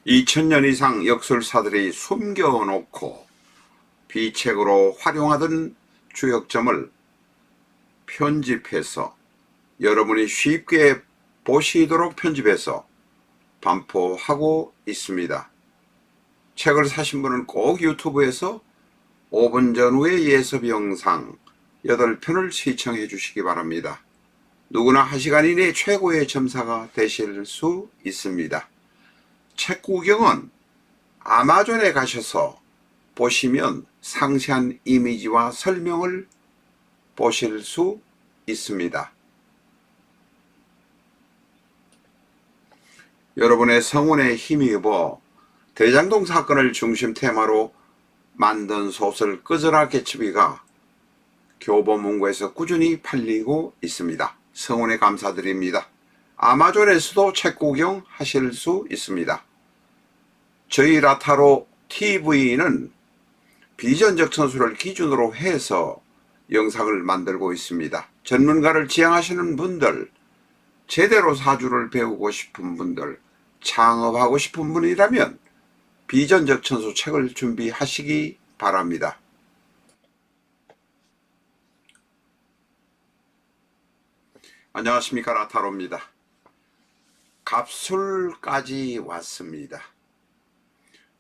2000년 이상 역술사들이 숨겨놓고 비책으로 활용하던 주역점을 편집해서 여러분이 쉽게 보시도록 편집해서 반포하고 있습니다. 책을 사신 분은 꼭 유튜브에서 5분 전후의 예습 영상 8편을 시청해 주시기 바랍니다. 누구나 1시간 이내 최고의 점사가 되실 수 있습니다. 책 구경은 아마존에 가셔서 보시면 상세한 이미지와 설명을 보실 수 있습니다. 여러분의 성원에 힘입어 대장동 사건을 중심 테마로 만든 소설 끄져라 개츠비가 교보문고에서 꾸준히 팔리고 있습니다. 성원에 감사드립니다. 아마존에서도 책 구경 하실 수 있습니다. 저희 라타로 TV는 비전적 천수를 기준으로 해서 영상을 만들고 있습니다. 전문가를 지향하시는 분들, 제대로 사주를 배우고 싶은 분들, 창업하고 싶은 분이라면 비전적 천수 책을 준비하시기 바랍니다. 안녕하십니까, 라타로입니다. 갑술까지 왔습니다.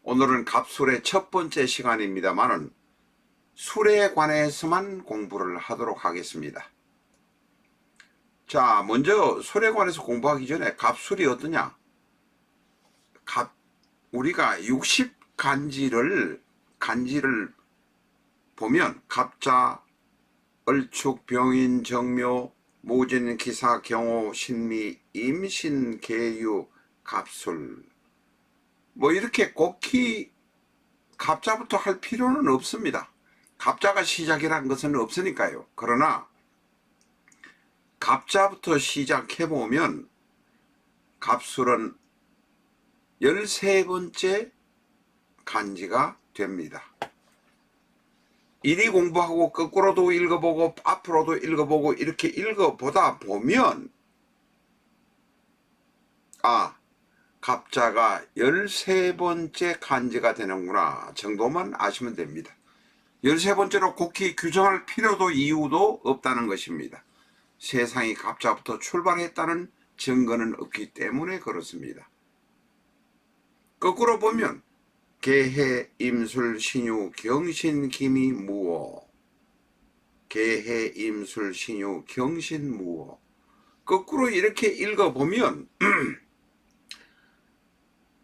오늘은 갑술의 첫 번째 시간입니다만은 술에 관해서만 공부를 하도록 하겠습니다. 자, 먼저 술에 관해서 공부하기 전에 갑술이 어떠냐? 우리가 60간지를 보면 갑자, 을축, 병인, 정묘, 모진, 기사, 경호, 신미, 임신, 계유, 갑술 뭐 이렇게 꼭히 갑자부터 할 필요는 없습니다. 갑자가 시작이라는 것은 없으니까요. 그러나 갑자부터 시작해보면 갑술은 13번째 간지가 됩니다. 이리 공부하고 거꾸로도 읽어보고 앞으로도 읽어보고 이렇게 읽어보다 보면 갑자가 13번째 간지가 되는구나 정도만 아시면 됩니다. 13번째로 곡히 규정할 필요도 이유도 없다는 것입니다. 세상이 갑자부터 출발했다는 증거는 없기 때문에 그렇습니다. 거꾸로 보면 계해, 임술, 신유, 경신, 기미, 무오. 계해, 임술, 신유, 경신, 무오. 거꾸로 이렇게 읽어보면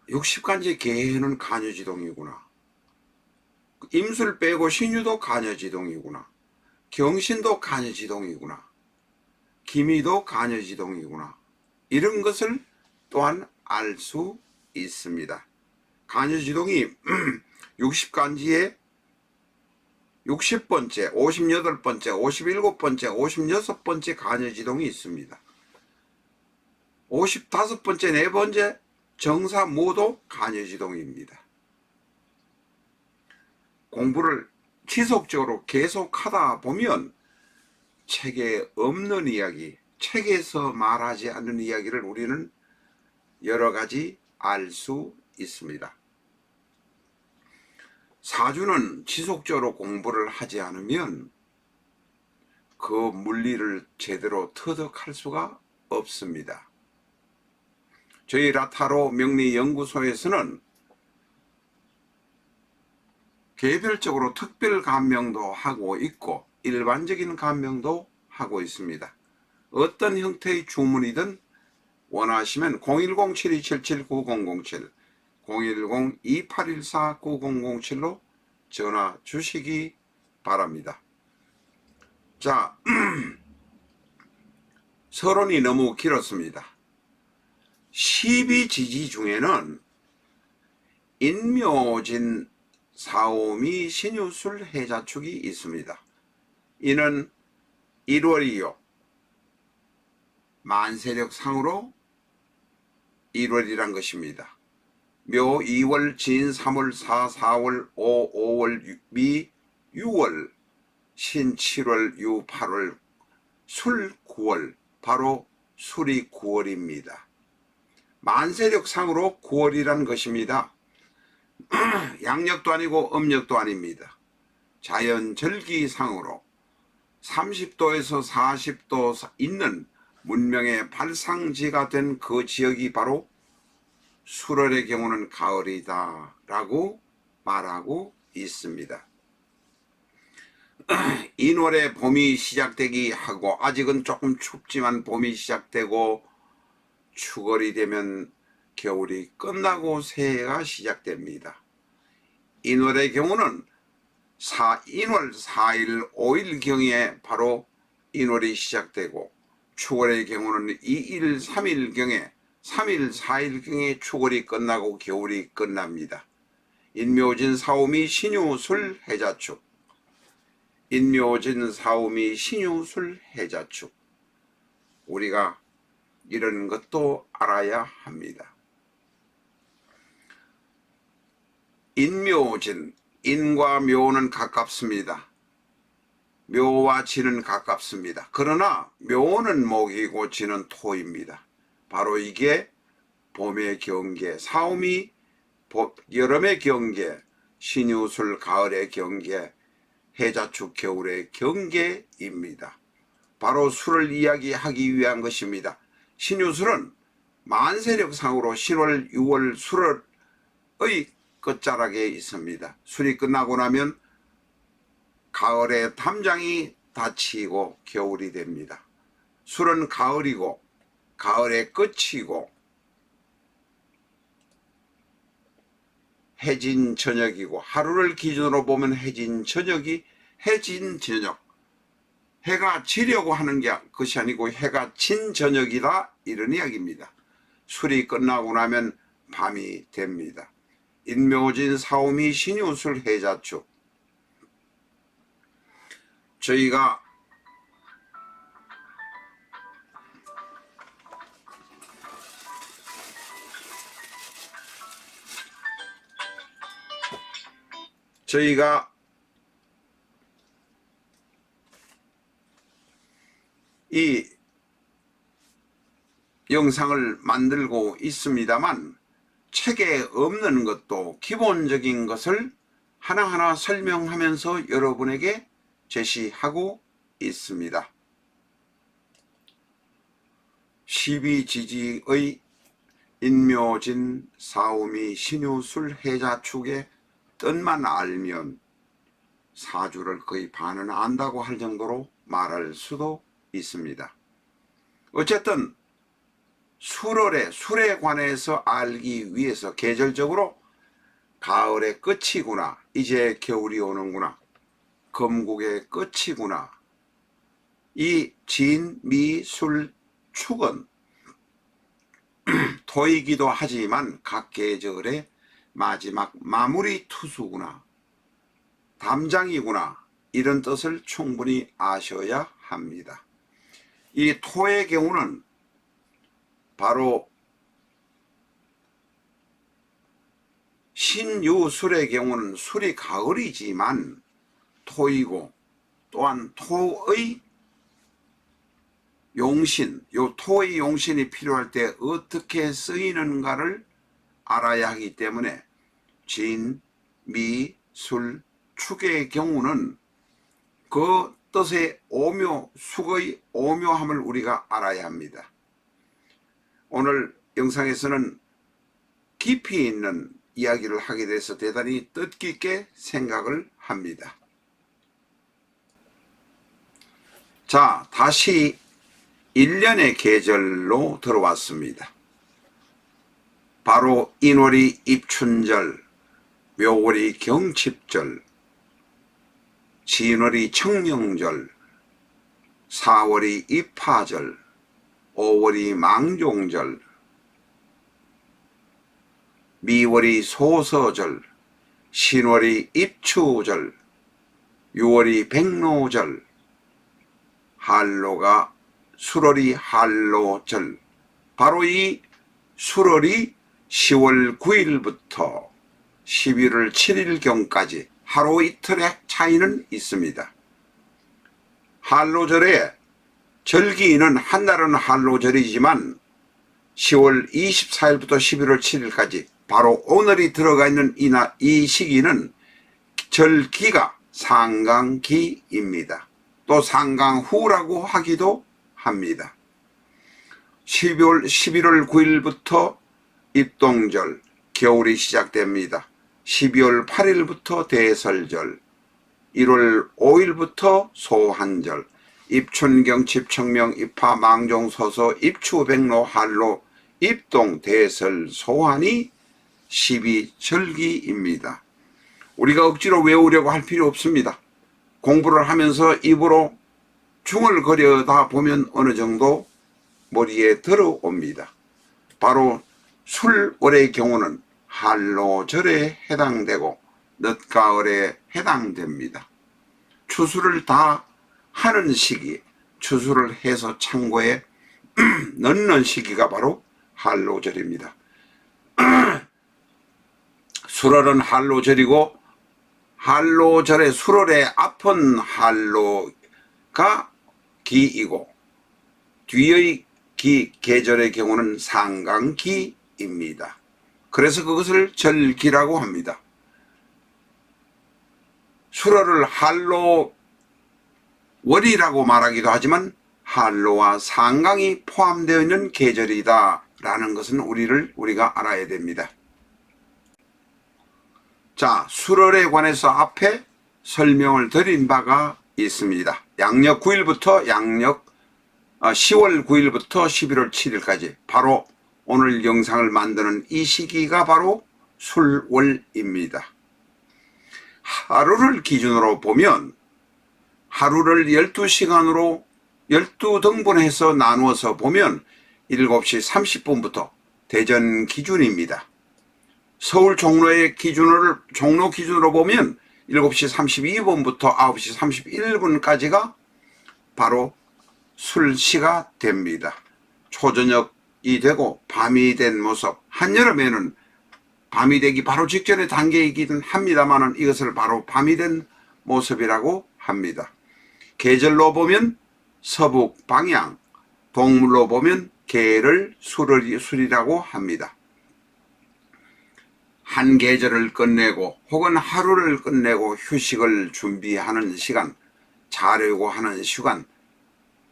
60간지 계해는 간여지동이구나. 임술 빼고 신유도 간여지동이구나. 경신도 간여지동이구나. 기미도 간여지동이구나. 이런 것을 또한 알 수 있습니다. 간여지동이 60간지에 60번째, 58번째, 57번째, 56번째 간여지동이 있습니다. 55번째, 4번째 정사 모두 간여지동입니다. 공부를 지속적으로 계속하다 보면 책에 없는 이야기, 책에서 말하지 않는 이야기를 우리는 여러 가지 알 수 있습니다. 사주는 지속적으로 공부를 하지 않으면 그 물리를 제대로 터득할 수가 없습니다. 저희 라타로 명리연구소에서는 개별적으로 특별 감명도 하고 있고 일반적인 감명도 하고 있습니다. 어떤 형태의 주문이든 원하시면 010-7277-9007 010-2814-9007로 전화 주시기 바랍니다. 자, 서론이 너무 길었습니다. 12지지 중에는 인묘진, 사오미, 신유술, 해자축이 있습니다. 이는 1월이요. 만세력 상으로 1월이란 것입니다. 묘 2월, 진 3월, 4, 4월, 5, 5월, 미 6월, 신 7월, 유 8월, 술 9월, 바로 술이 9월입니다. 만세력상으로 9월이란 것입니다. 양력도 아니고 음력도 아닙니다. 자연절기상으로 30도에서 40도 있는 문명의 발상지가 된 그 지역이 바로 수월의 경우는 가을이다 라고 말하고 있습니다. 인월에 봄이 시작되기 하고 아직은 조금 춥지만 봄이 시작되고 추월이 되면 겨울이 끝나고 새해가 시작됩니다. 인월의 경우는 인월 4일 5일경에 바로 인월이 시작되고 추월의 경우는 2일 3일경에 3일 4일경에 추월이 끝나고 겨울이 끝납니다. 인묘진 사오미 신유술 해자축, 인묘진 사오미 신유술 해자축, 우리가 이런 것도 알아야 합니다. 인묘진, 인과 묘는 가깝습니다. 묘와 진은 가깝습니다. 그러나 묘는 목이고 진은 토입니다. 바로 이게 봄의 경계, 사오미 여름의 경계, 신유술 가을의 경계, 해자축 겨울의 경계입니다. 바로 술을 이야기하기 위한 것입니다. 신유술은 만세력상으로 신월 6월 술의 끝자락에 있습니다. 술이 끝나고 나면 가을에 담장이 닫히고 겨울이 됩니다. 술은 가을이고 가을의 끝이고 해진 저녁이고 하루를 기준으로 보면 해진 저녁이 해진 저녁, 해가 지려고 하는 게 것이 아니고 해가 진 저녁이다 이런 이야기입니다. 술이 끝나고 나면 밤이 됩니다. 인묘진 사오미 신유술 해자축, 저희가 이 영상을 만들고 있습니다만 책에 없는 것도 기본적인 것을 하나하나 설명하면서 여러분에게 제시하고 있습니다. 12지지의 인묘진 사오미 신유술 해자축의 뜻만 알면 사주를 거의 반은 안다고 할 정도로 말할 수도 있습니다. 어쨌든 술에 관해서 알기 위해서 계절적으로 가을의 끝이구나, 이제 겨울이 오는구나, 금국의 끝이구나, 이 진, 미, 술, 축은 토이기도 하지만 각 계절의 마지막 마무리 투수구나, 담장이구나, 이런 뜻을 충분히 아셔야 합니다. 이 토의 경우는 바로 신유술의 경우는 술이 가을이지만 토이고 또한 토의 용신, 요 토의 용신이 필요할 때 어떻게 쓰이는가를 알아야 하기 때문에 진, 미, 술, 축의 경우는 그 뜻의 오묘, 숙의 오묘함을 우리가 알아야 합니다. 오늘 영상에서는 깊이 있는 이야기를 하게 돼서 대단히 뜻깊게 생각을 합니다. 자, 다시 1년의 계절로 들어왔습니다. 바로 인월이 입춘절, 묘월이 경칩절, 진월이 청명절, 4월이 입하절, 5월이 망종절, 미월이 소서절, 신월이 입추절, 6월이 백로절, 한로가 수월이 한로절, 바로 이 수월이 10월 9일부터 11월 7일경까지 하루 이틀의 차이는 있습니다. 한로절에 절기는 한날은 한로절이지만 10월 24일부터 11월 7일까지 바로 오늘이 들어가 있는 이 시기는 절기가 상강기입니다. 또 상강후라고 하기도 합니다. 11월 9일부터 입동절, 겨울이 시작됩니다. 12월 8일부터 대설절, 1월 5일부터 소한절, 입춘경, 집청명, 입하, 망종, 소서, 입추, 백로, 한로, 입동, 대설, 소환이 12절기입니다. 우리가 억지로 외우려고 할 필요 없습니다. 공부를 하면서 입으로 중얼거려다 보면 어느 정도 머리에 들어옵니다. 바로 술월의 경우는 한로절에 해당되고 늦가을에 해당됩니다. 추수를 다 하는 시기, 추수를 해서 창고에 넣는 시기가 바로 한로절입니다. 술월은 한로절이고 한로절의 술월의 앞은 한로가 기이고 뒤의 계절의 경우는 상강기입니다. 그래서 그것을 절기라고 합니다. 술월을 한로월이라고 말하기도 하지만 한로와 상강이 포함되어 있는 계절이다 라는 것은 우리가 알아야 됩니다. 자, 술월에 관해서 앞에 설명을 드린 바가 있습니다. 양력 9일부터 10월 9일부터 11월 7일까지 바로 오늘 영상을 만드는 이 시기가 바로 술월입니다. 하루를 기준으로 보면 하루를 12시간으로 12등분해서 나누어서 보면 7시 30분부터 대전 기준입니다. 서울 종로 기준으로 보면 7시 32분부터 9시 31분까지가 바로 술시가 됩니다. 초저녁이 되고 밤이 된 모습, 한여름에는 밤이 되기 바로 직전의 단계이긴 합니다만 이것을 바로 밤이 된 모습이라고 합니다. 계절로 보면 서북 방향, 동물로 보면 계를 술이라고 합니다. 한 계절을 끝내고 혹은 하루를 끝내고 휴식을 준비하는 시간, 자려고 하는 시간,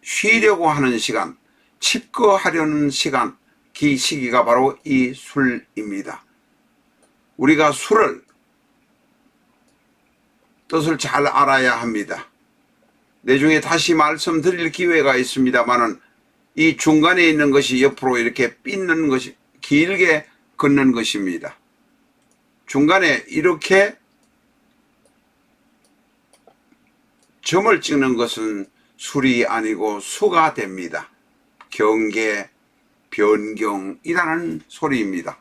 쉬려고 하는 시간, 칩거하려는 시간, 시기가 바로 이 술입니다. 우리가 술을 뜻을 잘 알아야 합니다. 내중에 다시 말씀드릴 기회가 있습니다만은 이 중간에 있는 것이 옆으로 이렇게 삐는 것이 길게 긋는 것입니다. 중간에 이렇게 점을 찍는 것은 술이 아니고 수가 됩니다. 경계, 변경이라는 소리입니다.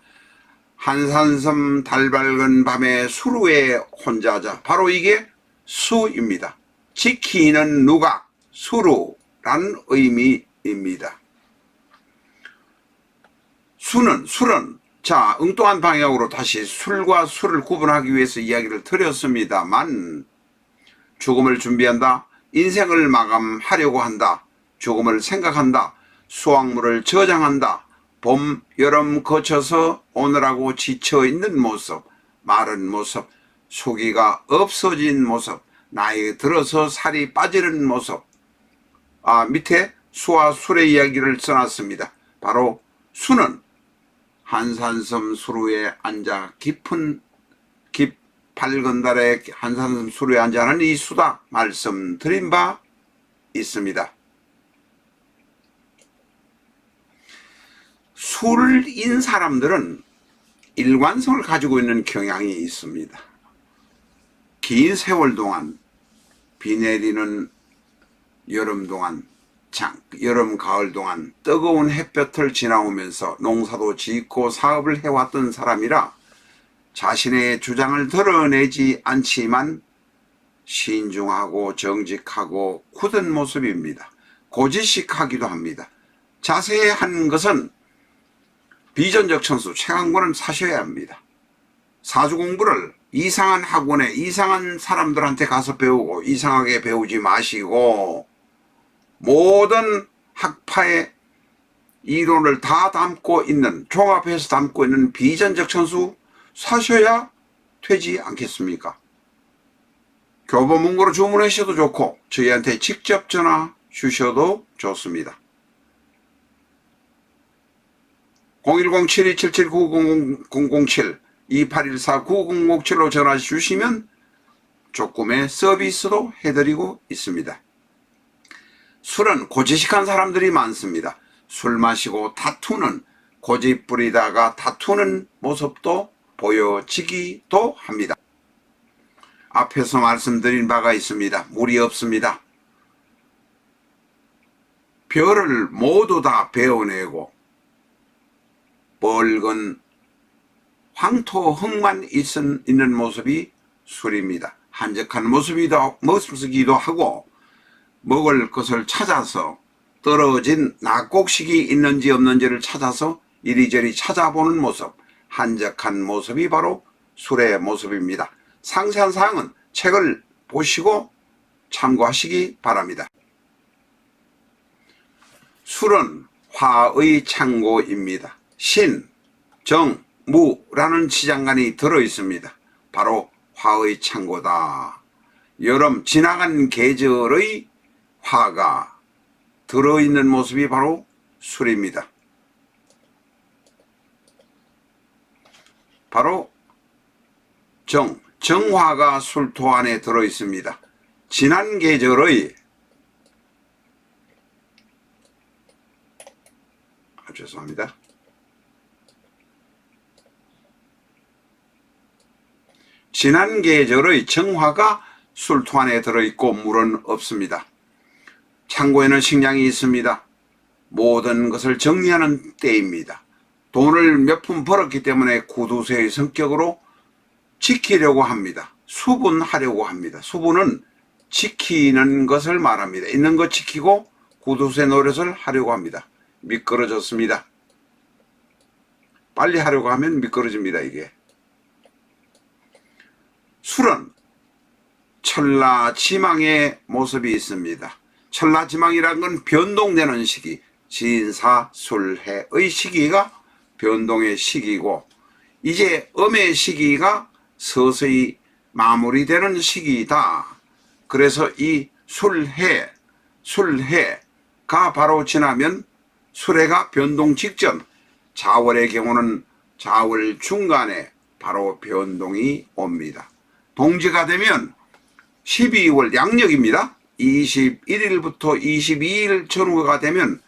한산섬 달밝은 밤에 수루에 혼자자, 바로 이게 수입니다. 지키는 누각, 수루라는 의미입니다. 술은 자, 엉뚱한 방향으로 다시 술과 술을 구분하기 위해서 이야기를 드렸습니다만, 죽음을 준비한다, 인생을 마감하려고 한다, 죽음을 생각한다, 수확물을 저장한다, 봄, 여름 거쳐서 오늘하고 지쳐있는 모습, 마른 모습, 수기가 없어진 모습, 나이 들어서 살이 빠지는 모습. 밑에 수와 술의 이야기를 써놨습니다. 바로 수는 한산섬 수루에 앉아 밝은 달에 한산섬 수루에 앉아 하는 이 수다 말씀드린 바 있습니다. 술인 사람들은 일관성을 가지고 있는 경향이 있습니다. 긴 세월 동안, 비 내리는 여름 동안, 여름 가을 동안 뜨거운 햇볕을 지나오면서 농사도 짓고 사업을 해왔던 사람이라 자신의 주장을 드러내지 않지만 신중하고 정직하고 굳은 모습입니다. 고지식하기도 합니다. 자세한 것은 비전적 천수 최강권은 사셔야 합니다. 사주 공부를 이상한 학원에 이상한 사람들한테 가서 배우고 이상하게 배우지 마시고 모든 학파의 이론을 다 담고 있는, 종합해서 담고 있는 비전적 천수 사셔야 되지 않겠습니까? 교보문고로 주문하셔도 좋고 저희한테 직접 전화 주셔도 좋습니다. 0107-277-9007 2814-9007로 전화 주시면 조금의 서비스도 해드리고 있습니다. 술은 고지식한 사람들이 많습니다. 술 마시고 다투는, 고집 부리다가 다투는 모습도 보여지기도 합니다. 앞에서 말씀드린 바가 있습니다. 무리 없습니다. 별을 모두 다 베어내고 뻘건 황토 흙만 있는 모습이 술입니다. 한적한 모습이기도 하고 먹을 것을 찾아서 떨어진 낙곡식이 있는지 없는지를 찾아서 이리저리 찾아보는 모습, 한적한 모습이 바로 술의 모습입니다. 상세한 사항은 책을 보시고 참고하시기 바랍니다. 술은 화의 창고입니다. 신, 정, 무라는 지장간이 들어있습니다. 바로 화의 창고다. 여름 지나간 계절의 화가 들어있는 모습이 바로 술입니다. 바로 정화가 술토 안에 들어있습니다. 지난 계절의 죄송합니다. 지난 계절의 정화가 술토 안에 들어있고 물은 없습니다. 창고에는 식량이 있습니다. 모든 것을 정리하는 때입니다. 돈을 몇 푼 벌었기 때문에 구두쇠의 성격으로 지키려고 합니다. 수분하려고 합니다. 수분은 지키는 것을 말합니다. 있는 것 지키고 구두쇠 노릇을 하려고 합니다. 미끄러졌습니다. 빨리 하려고 하면 미끄러집니다. 이게 술은 천라지망의 모습이 있습니다. 천라지망이란 건 변동되는 시기, 진사술해의 시기가 변동의 시기고 이제 음의 시기가 서서히 마무리되는 시기이다. 그래서 이 술해가 바로 지나면 술해가 변동 직전, 자월의 경우는 자월 중간에 바로 변동이 옵니다. 동지가 되면 12월 양력입니다. 21일부터 22일 전후가 되면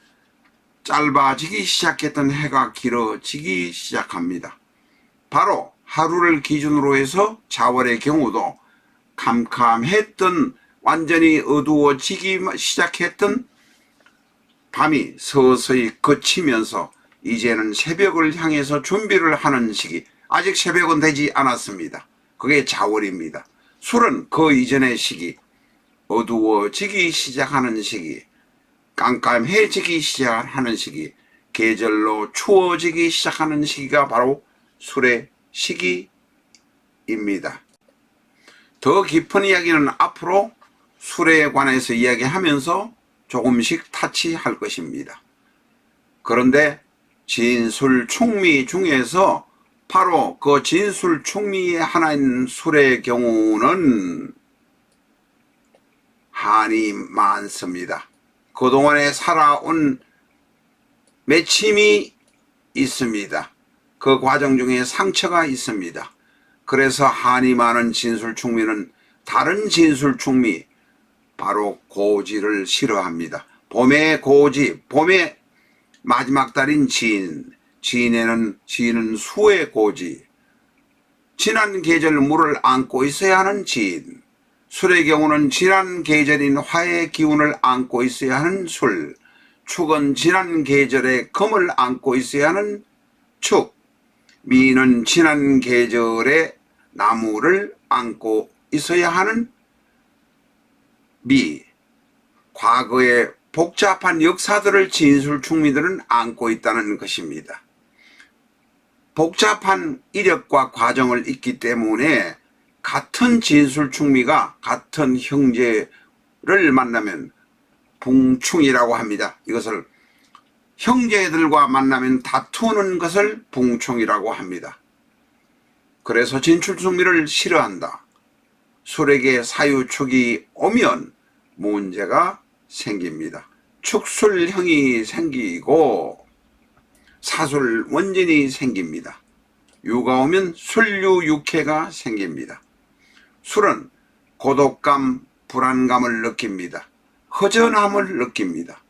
짧아지기 시작했던 해가 길어지기 시작합니다. 바로 하루를 기준으로 해서 자월의 경우도 캄캄했던 완전히 어두워지기 시작했던 밤이 서서히 그치면서 이제는 새벽을 향해서 준비를 하는 시기, 아직 새벽은 되지 않았습니다. 그게 자월입니다. 술은 그 이전의 시기, 어두워지기 시작하는 시기, 깜깜해지기 시작하는 시기, 계절로 추워지기 시작하는 시기가 바로 술의 시기입니다. 더 깊은 이야기는 앞으로 술에 관해서 이야기하면서 조금씩 타치할 것입니다. 그런데 진술충미 중에서 바로 그 진술충미의 하나인 술의 경우는 한이 많습니다. 그동안에 살아온 맺힘이 있습니다. 그 과정 중에 상처가 있습니다. 그래서 한이 많은 진술충미는 다른 진술충미, 바로 고지를 싫어합니다. 봄의 고지, 봄의 마지막 달인 지인은 수의 고지, 지난 계절 물을 안고 있어야 하는 지인, 술의 경우는 지난 계절인 화의 기운을 안고 있어야 하는 술, 축은 지난 계절의 금을 안고 있어야 하는 축, 미는 지난 계절의 나무를 안고 있어야 하는 미, 과거의 복잡한 역사들을 진술충미들은 안고 있다는 것입니다. 복잡한 이력과 과정을 있기 때문에 같은 진술충미가 같은 형제를 만나면 붕충이라고 합니다. 이것을 형제들과 만나면 다투는 것을 붕총이라고 합니다. 그래서 진출승미를 싫어한다. 술에게 사유축이 오면 문제가 생깁니다. 축술형이 생기고 사술 원진이 생깁니다. 유가 오면 술류육해가 생깁니다. 술은 고독감, 불안감을 느낍니다. 허전함을 느낍니다.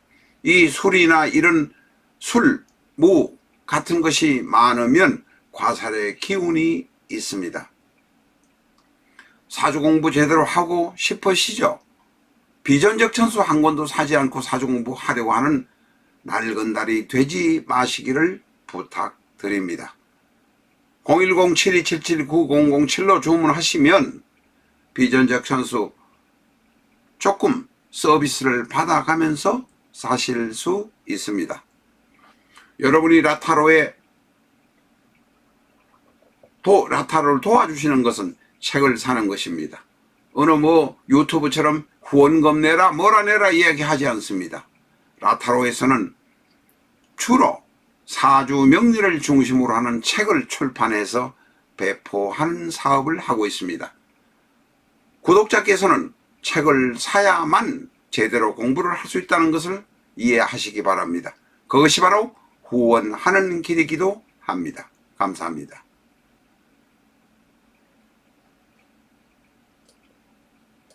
이 술이나 이런 술, 무 같은 것이 많으면 과살의 기운이 있습니다. 사주공부 제대로 하고 싶으시죠? 비전적 천수 한 권도 사지 않고 사주공부 하려고 하는 낡은 달이 되지 마시기를 부탁드립니다. 010-7277-9007로 주문하시면 비전적 천수 조금 서비스를 받아가면서 사실 수 있습니다. 여러분이 라타로를 도와주시는 것은 책을 사는 것입니다. 어느 유튜브처럼 후원금 내라 뭐라 내라 이야기하지 않습니다. 라타로에서는 주로 사주 명리를 중심으로 하는 책을 출판해서 배포하는 사업을 하고 있습니다. 구독자께서는 책을 사야만 제대로 공부를 할 수 있다는 것을 이해하시기 바랍니다. 그것이 바로 후원하는 길이기도 합니다. 감사합니다.